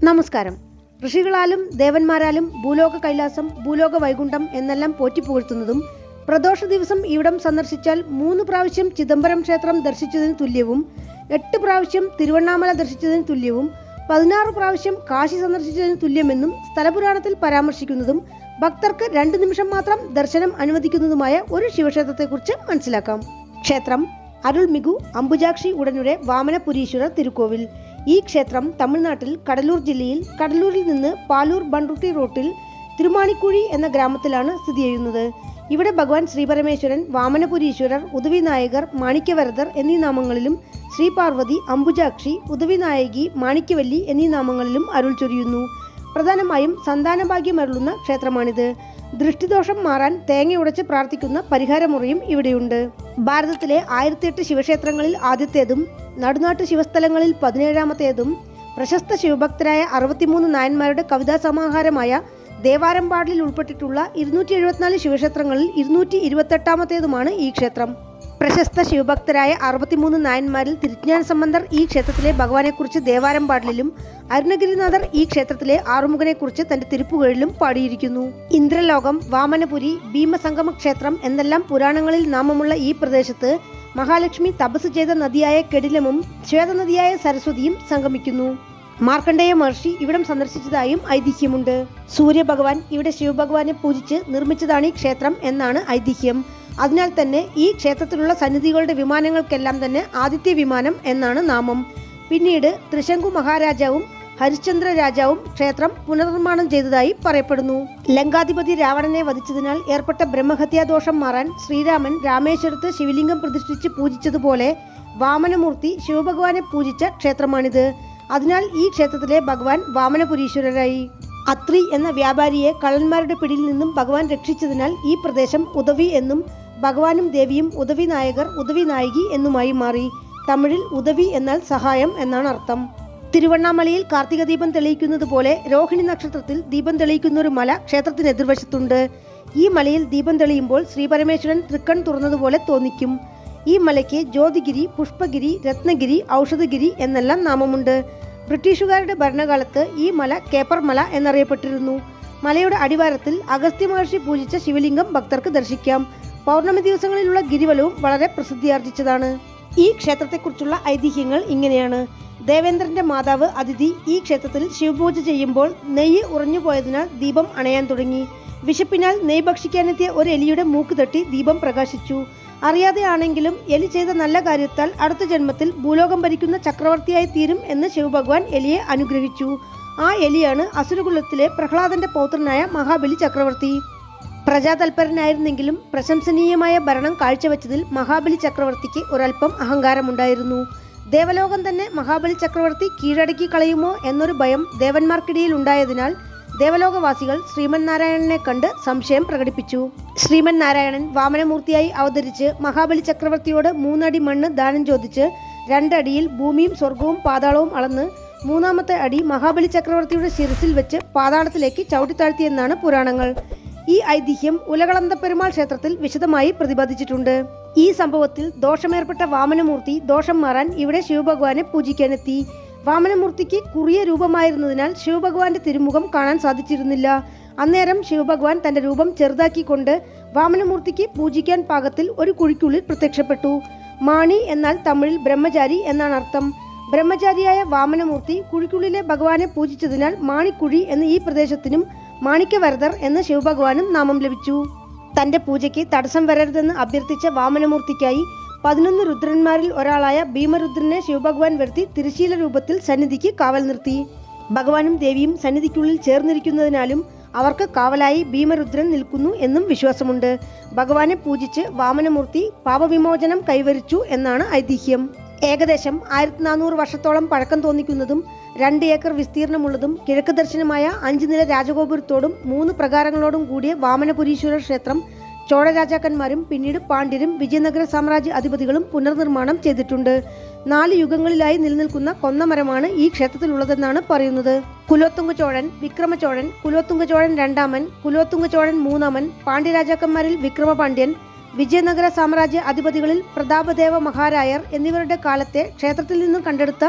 നമസ്കാരം. ഋഷികളാലും ദേവന്മാരാലും ഭൂലോക കൈലാസം, ഭൂലോക വൈകുണ്ഠം എന്നെല്ലാം പോറ്റിപ്പുകഴ്ത്തുന്നതും പ്രദോഷ ദിവസം ഇവിടം സന്ദർശിച്ചാൽ 3 പ്രാവശ്യം ചിദംബരം ക്ഷേത്രം ദർശിച്ചതിന് തുല്യവും, 8 പ്രാവശ്യം തിരുവണ്ണാമല ദർശിച്ചതിന് തുല്യവും, 16 പ്രാവശ്യം കാശി സന്ദർശിച്ചതിന് തുല്യമെന്നും സ്ഥലപുരാണത്തിൽ പരാമർശിക്കുന്നതും ഭക്തർക്ക് 2 നിമിഷം മാത്രം ദർശനം അനുവദിക്കുന്നതുമായ ഒരു ശിവക്ഷേത്രത്തെക്കുറിച്ച് മനസ്സിലാക്കാം. ക്ഷേത്രം അരുൾമികു അംബുജാക്ഷി ഉടനുടെ വാമനപുരീശ്വരർ തിരുക്കോവിൽ. ഈ ക്ഷേത്രം തമിഴ്നാട്ടിൽ കടലൂർ ജില്ലയിൽ കടലൂരിൽ നിന്ന് പാലൂർ ബൺറുട്ടി റോട്ടിൽ തിരുമാണിക്കുഴി എന്ന ഗ്രാമത്തിലാണ് സ്ഥിതി ചെയ്യുന്നത്. ഇവിടെ ഭഗവാൻ ശ്രീപരമേശ്വരൻ, വാമനപുരീശ്വരർ, ഉദവിനായകർ, മാണിക്യവരദർ എന്നീ നാമങ്ങളിലും ശ്രീ പാർവതി, അംബുജാക്ഷി, ഉദവിനായകി, മാണിക്യവല്ലി എന്നീ നാമങ്ങളിലും അരുൾ ചൊരിയുന്നു. പ്രധാനമായും സന്താനഭാഗ്യമരുളുന്ന ക്ഷേത്രമാണിത്. ദൃഷ്ടിദോഷം മാറാൻ തേങ്ങ ഉടച്ച് പ്രാർത്ഥിക്കുന്ന പരിഹാരമുറയും ഇവിടെയുണ്ട്. ഭാരതത്തിലെ 1008 ശിവക്ഷേത്രങ്ങളിൽ ആദ്യത്തേതും നടുനാട്ടു ശിവസ്ഥലങ്ങളിൽ 17ാമത്തേതും പ്രശസ്ത ശിവഭക്തരായ 63 നായന്മാരുടെ കവിതാ സമാഹാരമായ ദേവാരംപാടിൽ ഉൾപ്പെട്ടിട്ടുള്ള 274 ശിവക്ഷേത്രങ്ങളിൽ 228ാമത്തേതുമാണ് ഈ ക്ഷേത്രം. പ്രശസ്ത ശിവഭക്തരായ 63 നായന്മാരിൽ തിരുജ്ഞാന സംബന്ധർ ഈ ക്ഷേത്രത്തിലെ ഭഗവാനെക്കുറിച്ച് ദേവാരംപാടിലും, അരുണഗിരിനാഥർ ഈ ക്ഷേത്രത്തിലെ ആറുമുഖനെക്കുറിച്ച് തന്റെ തിരുപ്പുകഴിലും പാടിയിരിക്കുന്നു. ഇന്ദ്രലോകം, വാമനപുരി, ഭീമസംഗമ ക്ഷേത്രം എന്നെല്ലാം പുരാണങ്ങളിൽ നാമമുള്ള ഈ പ്രദേശത്ത് മഹാലക്ഷ്മി തപസ് ചെയ്ത നദിയായ കെടിലമും ശ്വേതനദിയായ സരസ്വതിയും സംഗമിക്കുന്നു. മാർക്കണ്ഡേയ മഹർഷി ഇവിടം സന്ദർശിച്ചതായും ഐതിഹ്യമുണ്ട്. സൂര്യഭഗവാൻ ഇവിടെ ശിവഭഗവാനെ പൂജിച്ച് നിർമ്മിച്ചതാണ് ഈ ക്ഷേത്രം എന്നാണ് ഐതിഹ്യം. അതിനാൽ തന്നെ ഈ ക്ഷേത്രത്തിലുള്ള സന്നിധികളുടെ വിമാനങ്ങൾക്കെല്ലാം തന്നെ ആദിത്യ വിമാനം എന്നാണ് നാമം. പിന്നീട് ത്രിശങ്കു മഹാരാജാവും ഹരിശ്ചന്ദ്ര രാജാവും ക്ഷേത്രം പുനർനിർമ്മാണം ചെയ്തതായി പറയപ്പെടുന്നു. ലങ്കാധിപതി രാവണനെ വധിച്ചതിനാൽ ഏർപ്പെട്ട ബ്രഹ്മഹത്യാദോഷം മാറാൻ ശ്രീരാമൻ രാമേശ്വരത്ത് ശിവലിംഗം പ്രതിഷ്ഠിച്ച് പൂജിച്ചതുപോലെ വാമനമൂർത്തി ശിവഭഗവാനെ പൂജിച്ച ക്ഷേത്രമാണിത്. അതിനാൽ ഈ ക്ഷേത്രത്തിലെ ഭഗവാൻ വാമനപുരീശ്വരരായി. അത്രി എന്ന വ്യാപാരിയെ കള്ളന്മാരുടെ പിടിയിൽ നിന്നും ഭഗവാൻ രക്ഷിച്ചതിനാൽ ഈ പ്രദേശം ഉദവി എന്നും ഭഗവാനും ദേവിയും ഉദവിനായകർ, ഉദവിനായകി എന്നുമായി മാറി. തമിഴിൽ ഉദവി എന്നാൽ സഹായം എന്നാണ് അർത്ഥം. തിരുവണ്ണാമലയിൽ കാർത്തിക ദീപം തെളിയിക്കുന്നത് പോലെ രോഹിണി നക്ഷത്രത്തിൽ ദീപം തെളിയിക്കുന്ന ഒരു മല ക്ഷേത്രത്തിന് എതിർവശത്തുണ്ട്. ഈ മലയിൽ ദീപം തെളിയുമ്പോൾ ശ്രീപരമേശ്വരൻ തൃക്കൺ തുറന്നതുപോലെ തോന്നിക്കും. ഈ മലയ്ക്ക് ജ്യോതിഗിരി, പുഷ്പഗിരി, രത്നഗിരി, ഔഷധഗിരി എന്നെല്ലാം നാമമുണ്ട്. ബ്രിട്ടീഷുകാരുടെ ഭരണകാലത്ത് ഈ മല കേപ്പർ മല എന്നറിയപ്പെട്ടിരുന്നു. മലയുടെ അടിവാരത്തിൽ അഗസ്ത്യ മഹർഷി പൂജിച്ച ശിവലിംഗം ഭക്തർക്ക് ദർശിക്കാം. പൗർണമി ദിവസങ്ങളിലുള്ള ഗിരിവലവും വളരെ പ്രസിദ്ധിയാർജിച്ചതാണ്. ഈ ക്ഷേത്രത്തെക്കുറിച്ചുള്ള ഐതിഹ്യങ്ങൾ ഇങ്ങനെയാണ്. ദേവേന്ദ്രന്റെ മാതാവ് അതിഥി ഈ ക്ഷേത്രത്തിൽ ശിവപൂജ ചെയ്യുമ്പോൾ നെയ്യ് ഉറഞ്ഞു പോയതിനാൽ ദീപം അണയാൻ തുടങ്ങി. വിശപ്പിനാൽ നെയ്യ് ഭക്ഷിക്കാനെത്തിയ ഒരു എലിയുടെ മൂക്ക് തട്ടി ദീപം പ്രകാശിച്ചു. അറിയാതെ ആണെങ്കിലും എലി ചെയ്ത നല്ല കാര്യത്താൽ അടുത്ത ജന്മത്തിൽ ഭൂലോകം ഭരിക്കുന്ന ചക്രവർത്തിയായി തീരും എന്ന് ശിവഭഗവാൻ എലിയെ അനുഗ്രഹിച്ചു. ആ എലിയാണ് അസുരകുലത്തിലെ പ്രഹ്ലാദന്റെ പൗത്രനായ മഹാബലി ചക്രവർത്തി. പ്രജാതൽപരനായിരുന്നെങ്കിലും പ്രശംസനീയമായ ഭരണം കാഴ്ചവെച്ചതിൽ മഹാബലി ചക്രവർത്തിക്ക് ഒരൽപ്പം അഹങ്കാരമുണ്ടായിരുന്നു. ദേവലോകം തന്നെ മഹാബലി ചക്രവർത്തി കീഴടക്കി കളയുമോ എന്നൊരു ഭയം ദേവന്മാർക്കിടയിൽ ഉണ്ടായതിനാൽ ദേവലോകവാസികൾ ശ്രീമന്നാരായണനെ കണ്ട് സംശയം പ്രകടിപ്പിച്ചു. ശ്രീമന്നാരായണൻ വാമനമൂർത്തിയായി അവതരിച്ച് മഹാബലി ചക്രവർത്തിയോട് 3 അടി മണ്ണ് ദാനം ചോദിച്ച് 2 അടിയിൽ ഭൂമിയും സ്വർഗവും പാതാളവും അളന്ന് 3ാമത്തെ അടി മഹാബലി ചക്രവർത്തിയുടെ ശിരസിൽ വെച്ച് പാതാളത്തിലേക്ക് ചവിട്ടിത്താഴ്ത്തിയെന്നാണ് പുരാണങ്ങൾ. ഈ ഐതിഹ്യം ഉലകളന്തപ്പെരുമാൾ ക്ഷേത്രത്തിൽ വിശദമായി പ്രതിപാദിച്ചിട്ടുണ്ട്. ഈ സംഭവത്തിൽ ദോഷമേർപ്പെട്ട വാമനമൂർത്തി ദോഷം മാറാൻ ഇവിടെ ശിവഭഗവാനെ പൂജിക്കാനെത്തി. വാമനമൂർത്തിക്ക് കുറിയ രൂപമായിരുന്നതിനാൽ ശിവഭഗവാന്റെ തിരുമുഖം കാണാൻ സാധിച്ചിരുന്നില്ല. അന്നേരം ശിവഭഗവാൻ തന്റെ രൂപം ചെറുതാക്കിക്കൊണ്ട് വാമനമൂർത്തിക്ക് പൂജിക്കാൻ പാകത്തിൽ ഒരു കുഴിക്കുള്ളിൽ പ്രത്യക്ഷപ്പെട്ടു. മാണി എന്നാൽ തമിഴിൽ ബ്രഹ്മചാരി എന്നാണ് അർത്ഥം. ബ്രഹ്മചാരിയായ വാമനമൂർത്തി കുഴിക്കുള്ളിലെ ഭഗവാനെ പൂജിച്ചതിനാൽ മാണിക്കുഴി എന്ന ഈ പ്രദേശത്തിനും മാണിക്യവരദർ എന്ന് ശിവഭഗവാനും നാമം ലഭിച്ചു. തന്റെ പൂജയ്ക്ക് തടസ്സം വരരുതെന്ന് അഭ്യർത്ഥിച്ച വാമനമൂർത്തിക്കായി 11 രുദ്രന്മാരിൽ ഒരാളായ ഭീമരുദ്രനെ ശിവഭഗവാൻ വരുത്തി തിരശീല രൂപത്തിൽ സന്നിധിക്ക് കാവൽ നിർത്തി. ഭഗവാനും ദേവിയും സന്നിധിക്കുള്ളിൽ ചേർന്നിരിക്കുന്നതിനാലും അവർക്ക് കാവലായി ഭീമരുദ്രൻ നിൽക്കുന്നു എന്നും വിശ്വാസമുണ്ട്. ഭഗവാനെ പൂജിച്ച് വാമനമൂർത്തി പാപവിമോചനം കൈവരിച്ചു എന്നാണ് ഐതിഹ്യം. ഏകദേശം 1400 വർഷത്തോളം പഴക്കം തോന്നിക്കുന്നതും 2 ഏക്കർ വിസ്തീർണമുള്ളതും കിഴക്ക് ദർശനമായ 5 നില രാജഗോപുരത്തോടും 3 പ്രകാരങ്ങളോടും കൂടിയ വാമനപുരീശ്വര ക്ഷേത്രം ചോഴ രാജാക്കന്മാരും പിന്നീട് പാണ്ഡ്യരും വിജയനഗര സാമ്രാജ്യ അധിപതികളും പുനർനിർമ്മാണം ചെയ്തിട്ടുണ്ട്. 4 യുഗങ്ങളിലായി നിലനിൽക്കുന്ന കൊന്നമരമാണ് ഈ ക്ഷേത്രത്തിലുള്ളതെന്നാണ് പറയുന്നത്. കുലോത്തുംഗ ചോഴൻ, വിക്രമചോഴൻ, കുലോത്തുംഗ ചോഴൻ രണ്ടാമൻ, കുലോത്തുംഗ ചോഴൻ മൂന്നാമൻ, പാണ്ഡ്യരാജാക്കന്മാരിൽ വിക്രമപാണ്ഡ്യൻ, വിജയനഗര സാമ്രാജ്യ അധിപതികളിൽ പ്രതാപദേവ മഹാരായർ എന്നിവരുടെ കാലത്തെ ക്ഷേത്രത്തിൽ നിന്നും കണ്ടെടുത്ത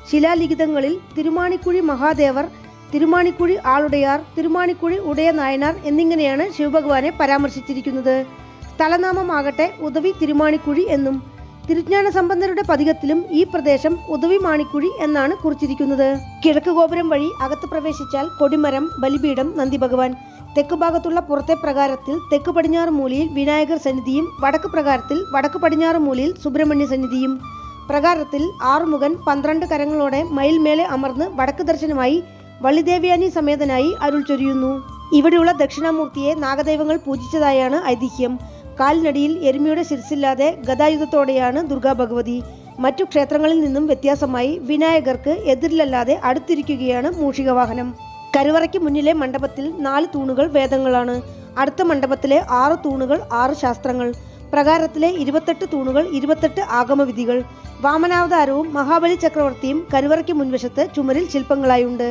ശിലാലിഖിതങ്ങളിൽ തിരുമാണിക്കുഴി മഹാദേവർ, തിരുമാണിക്കുഴി ആളുടയാർ, തിരുമാണിക്കുഴി ഉടയ നായനാർ എന്നിങ്ങനെയാണ് ശിവഭഗവാനെ പരാമർശിച്ചിരിക്കുന്നത്. സ്ഥലനാമമാകട്ടെ ഉദവി തിരുമാണിക്കുഴി എന്നും. തിരുജ്ഞാന സമ്പന്നരുടെ പതികത്തിലും ഈ പ്രദേശം ഉദവി മാണിക്കുഴി എന്നാണ് കുറിച്ചിരിക്കുന്നത്. കിഴക്ക് ഗോപുരം വഴി അകത്ത് പ്രവേശിച്ചാൽ കൊടിമരം, ബലിപീഠം, നന്ദിഭഗവാൻ. തെക്ക് ഭാഗത്തുള്ള പുറത്തെ പ്രകാരത്തിൽ തെക്ക് പടിഞ്ഞാറ് മൂലയിൽ വിനായകർ സന്നിധിയും വടക്ക് പ്രകാരത്തിൽ വടക്ക് പടിഞ്ഞാറ് മൂലയിൽ സുബ്രഹ്മണ്യ സന്നിധിയും. പ്രകാരത്തിൽ ആറുമുഖൻ 12 കരങ്ങളോടെ മയിൽമേലെ അമർന്ന് വടക്ക് ദർശനമായി വള്ളിദേവ്യാനി സമേതനായി അരുൾ ചൊരിയുന്നു. ഇവിടെയുള്ള ദക്ഷിണാമൂർത്തിയെ നാഗദൈവങ്ങൾ പൂജിച്ചതായാണ് ഐതിഹ്യം. കാലിനടിയിൽ എരുമയുടെ ശിരസില്ലാതെ ഗദായുധത്തോടെയാണ് ദുർഗാ ഭഗവതി. മറ്റു ക്ഷേത്രങ്ങളിൽ നിന്നും വ്യത്യാസമായി വിനായകർക്ക് എതിരിലല്ലാതെ അടുത്തിരിക്കുകയാണ് മൂഷികവാഹനം. കരുവറയ്ക്ക് മുന്നിലെ മണ്ഡപത്തിൽ 4 തൂണുകൾ വേദങ്ങളാണ്. അടുത്ത മണ്ഡപത്തിലെ 6 തൂണുകൾ 6 ശാസ്ത്രങ്ങൾ. പ്രകാരത്തിലെ 28 തൂണുകൾ 28 ആഗമവിധികൾ. വാമനാവതാരവും മഹാബലി ചക്രവർത്തിയും കരുവറയ്ക്ക് മുൻവശത്ത് ചുമരിൽ ശില്പങ്ങളായുണ്ട്.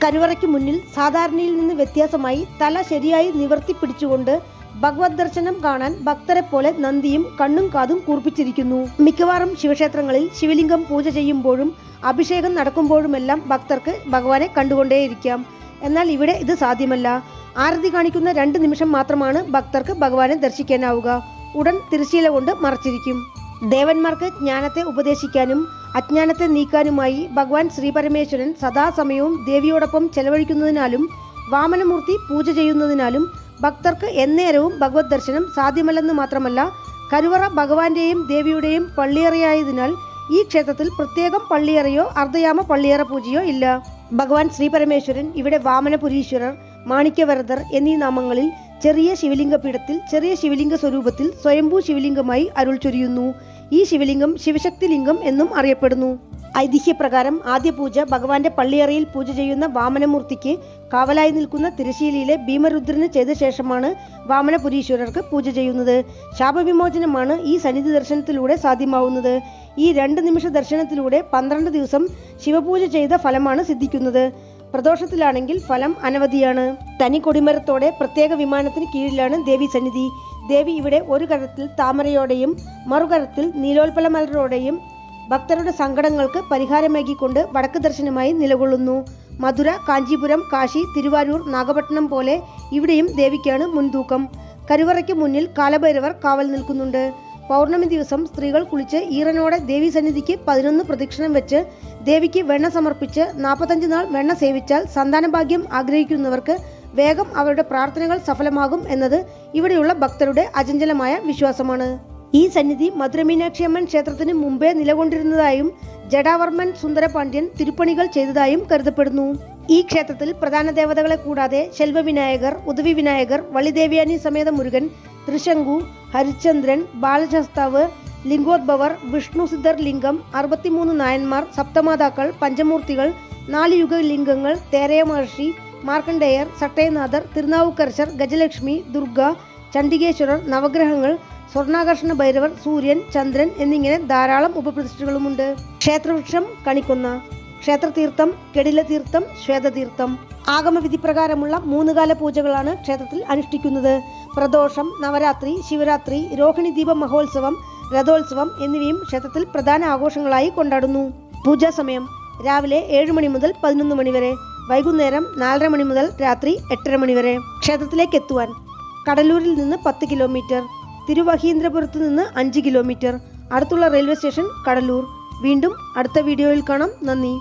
കരുവറയ്ക്ക് മുന്നിൽ സാധാരണയിൽ നിന്ന് വ്യത്യാസമായി തല ശരിയായി നിവർത്തി പിടിച്ചുകൊണ്ട് ഭഗവത് ദർശനം കാണാൻ ഭക്തരെ പോലെ നന്ദിയും കണ്ണും കാതും കൂർപ്പിച്ചിരിക്കുന്നു. മിക്കവാറും ശിവക്ഷേത്രങ്ങളിൽ ശിവലിംഗം പൂജ ചെയ്യുമ്പോഴും അഭിഷേകം നടക്കുമ്പോഴുമെല്ലാം ഭക്തർക്ക് ഭഗവാനെ കണ്ടുകൊണ്ടേയിരിക്കാം. എന്നാൽ ഇവിടെ ഇത് സാധ്യമല്ല. ആരതി കാണിക്കുന്ന 2 നിമിഷം മാത്രമാണ് ഭക്തർക്ക് ഭഗവാനെ ദർശിക്കാനാവുക. ഉടൻ തിരശ്ശീല കൊണ്ട് മറച്ചിരിക്കും. ദേവന്മാർക്ക് ജ്ഞാനത്തെ ഉപദേശിക്കാനും അജ്ഞാനത്തെ നീക്കാനുമായി ഭഗവാൻ ശ്രീപരമേശ്വരൻ സദാസമയവും ദേവിയോടൊപ്പം ചെലവഴിക്കുന്നതിനാലും വാമനമൂർത്തി പൂജ ചെയ്യുന്നതിനാലും ഭക്തർക്ക് എന്നേരവും ഭഗവത് ദർശനം സാധ്യമല്ലെന്ന് മാത്രമല്ല, കരുവറ ഭഗവാന്റെയും ദേവിയുടെയും പള്ളിയറയായതിനാൽ ഈ ക്ഷേത്രത്തിൽ പ്രത്യേകം പള്ളിയറയോ അർദ്ധയാമ പള്ളിയറ പൂജയോ ഇല്ല. ഭഗവാൻ ശ്രീപരമേശ്വരൻ ഇവിടെ വാമനപുരീശ്വരർ, മാണിക്യവരദർ എന്നീ നാമങ്ങളിൽ ചെറിയ ശിവലിംഗ പീഠത്തിൽ ചെറിയ ശിവലിംഗ സ്വരൂപത്തിൽ സ്വയംഭൂ ശിവലിംഗമായി അരുൾ ചൊരിയുന്നു. ഈ ശിവലിംഗം ശിവശക്തി ലിംഗം എന്നും അറിയപ്പെടുന്നു. ഐതിഹ്യപ്രകാരം ആദ്യ പൂജ ഭഗവാന്റെ പള്ളിയറയിൽ പൂജ ചെയ്യുന്ന വാമനമൂർത്തിക്ക് കാവലായി നിൽക്കുന്ന തിരശ്ശീലയിലെ ഭീമരുദ്രന് ചെയ്ത ശേഷമാണ് വാമനപുരീശ്വരർക്ക് പൂജ ചെയ്യുന്നത്. ശാപവിമോചനമാണ് ഈ സന്നിധി ദർശനത്തിലൂടെ സാധ്യമാവുന്നത്. ഈ 2 നിമിഷ ദർശനത്തിലൂടെ 12 ദിവസം ശിവപൂജ ചെയ്ത ഫലമാണ് സിദ്ധിക്കുന്നത്. പ്രദോഷത്തിലാണെങ്കിൽ ഫലം അനവധിയാണ്. തനി കൊടിമരത്തോടെ പ്രത്യേക വിമാനത്തിന് കീഴിലാണ് ദേവി സന്നിധി. ദേവി ഇവിടെ ഒരു കരത്തിൽ താമരയോടെയും മറുകരത്തിൽ നീലോൽപ്പല മലരോടെയും ഭക്തരുടെ സങ്കടങ്ങൾക്ക് പരിഹാരമേകിക്കൊണ്ട് വടക്ക് ദർശനമായി നിലകൊള്ളുന്നു. മധുര, കാഞ്ചീപുരം, കാശി, തിരുവാരൂർ, നാഗപട്ടണം പോലെ ഇവിടെയും ദേവിക്കാണ് മുൻതൂക്കം. കരുവറയ്ക്ക് മുന്നിൽ കാലഭൈരവർ കാവൽ നിൽക്കുന്നുണ്ട്. പൗർണമി ദിവസം സ്ത്രീകൾ കുളിച്ച് ഈറനോടെ ദേവി സന്നിധിക്ക് 11 പ്രദക്ഷിണം വെച്ച് ദേവിക്ക് വെണ്ണ സമർപ്പിച്ച് 45 നാൾ വെണ്ണ സേവിച്ചാൽ സന്താനഭാഗ്യം ആഗ്രഹിക്കുന്നവർക്ക് വേഗം അവരുടെ പ്രാർത്ഥനകൾ സഫലമാകും എന്നത് ഇവിടെയുള്ള ഭക്തരുടെ അചഞ്ചലമായ വിശ്വാസമാണ്. ഈ സന്നിധി മധുരമീനാക്ഷിയമ്മൻ ക്ഷേത്രത്തിന് മുമ്പേ നിലകൊണ്ടിരുന്നതായും ജഡാവർമ്മൻ സുന്ദരപാണ്ഡ്യൻ തിരുപ്പണികൾ ചെയ്തതായും കരുതപ്പെടുന്നു. ഈ ക്ഷേത്രത്തിൽ പ്രധാന ദേവതകളെ കൂടാതെ ശെൽവവിനായകർ, ഉദവി വിനായകർ, വള്ളിദേവ്യാനി സമേത മുരുകൻ, ത്രിശങ്കു, ഹരിചന്ദ്രൻ, ബാലശാസ്താവ്, ലിംഗോദ്ഭവർ, വിഷ്ണു സിദ്ധർ ലിംഗം, 63 നായന്മാർ, സപ്തമാതാക്കൾ, പഞ്ചമൂർത്തികൾ, 4 യുഗലിംഗങ്ങൾ, തേരയ മഹർഷി, മാർക്കണ്ഡേയർ, സട്ടയനാഥർ, തിരുനാവുക്കരശർ, ഗജലക്ഷ്മി, ദുർഗ, ചണ്ഡികേശ്വരർ, നവഗ്രഹങ്ങൾ, സ്വർണ്ണാകർഷണ ഭൈരവർ, സൂര്യൻ, ചന്ദ്രൻ എന്നിങ്ങനെ ധാരാളം ഉപപ്രതിഷ്ഠകളുമുണ്ട്. ക്ഷേത്രവൃക്ഷം കണിക്കൊന്ന. ക്ഷേത്രതീർത്ഥം കെടിലതീർത്ഥം, ശ്വേതതീർത്ഥം. ആഗമവിധി പ്രകാരമുള്ള 3 കാല പൂജകളാണ് ക്ഷേത്രത്തിൽ അനുഷ്ഠിക്കുന്നത്. പ്രദോഷം, നവരാത്രി, ശിവരാത്രി, രോഹിണി ദീപ മഹോത്സവം, രഥോത്സവം എന്നിവയും ക്ഷേത്രത്തിൽ പ്രധാന ആഘോഷങ്ങളായി കൊണ്ടാടുന്നു. പൂജാ സമയം രാവിലെ 7 മണി മുതൽ 11 മണി വരെ, വൈകുന്നേരം 4:30 മണി മുതൽ രാത്രി 8:30 മണി വരെ. ക്ഷേത്രത്തിലേക്ക് എത്തുവാൻ കടലൂരിൽ നിന്ന് 10 കിലോമീറ്റർ, തിരുവഹീന്ദ്രപുരത്ത് നിന്ന് 5 കിലോമീറ്റർ. അടുത്തുള്ള റെയിൽവേ സ്റ്റേഷൻ കടലൂർ. വീണ്ടും അടുത്ത വീഡിയോയിൽ കാണാം. നന്ദി.